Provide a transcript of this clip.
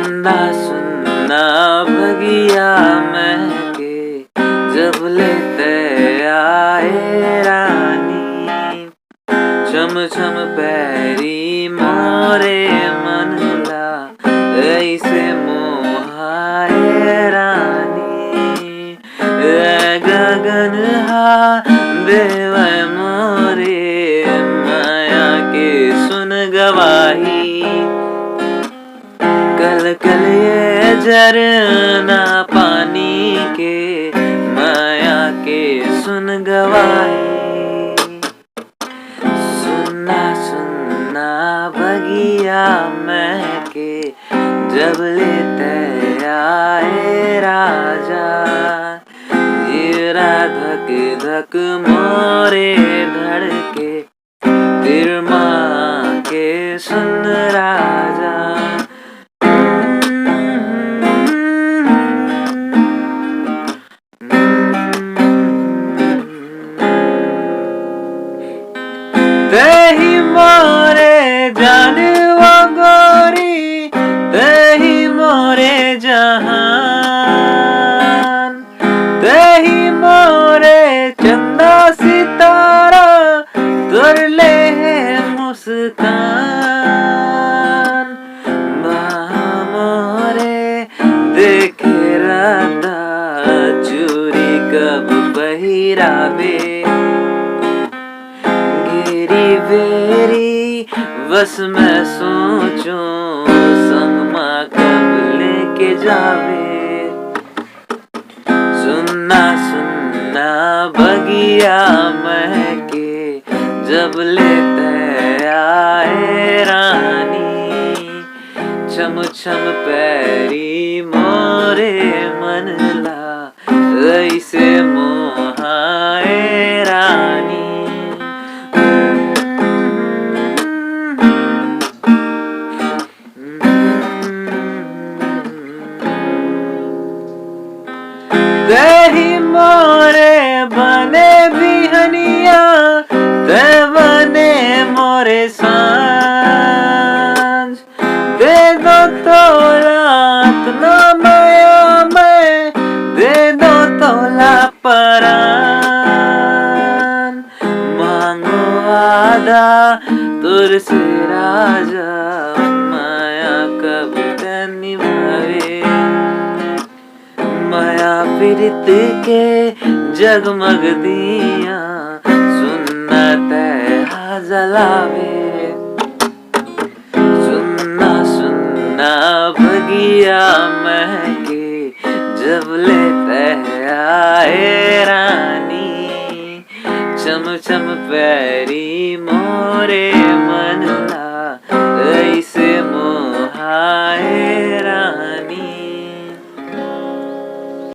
सुनना सुनना भगिया महके जब लेते आए रानी। छम छम पैरी मोरे मनला ऐसे मोहाए रानी। गगन हा देव मोरे माया के सुन गवाही। कल कल ये झरना पानी के माया के सुन गवाही। सुनना सुनना भगिया महके जब लेते आए राजा। जीरा धक धक मोरे धड़के फिर माँ के सुन राजा। तेही मोरे जान वो गोरी तेही मोरे जहान। तेही मोरे चंदा सितारा तुरले मुस्कान। मोरे देखे राधा चूरी कब पहिरावे। बेरी बस मैं सोचूं संग माँ कब लेके जावे। सुनना सुनना भगिया महके जब लेते आए रानी। छम छम पैरी मोरे मनला ऐसे मोहाए रानी। तेही मोरे बने बिहनिया ते बने मोरे सांझ। दे दो तोला इतना माया में दे दो तोला परान। मांगो आधा तुर से राजा माया कब निभावे। माया पीड़ित के जगमग दिया सुनना तैहा जलावे। सुनना सुनना भगिया महके जब लेते आए रानी। चम चम पैरी मोरे मनला ऐसे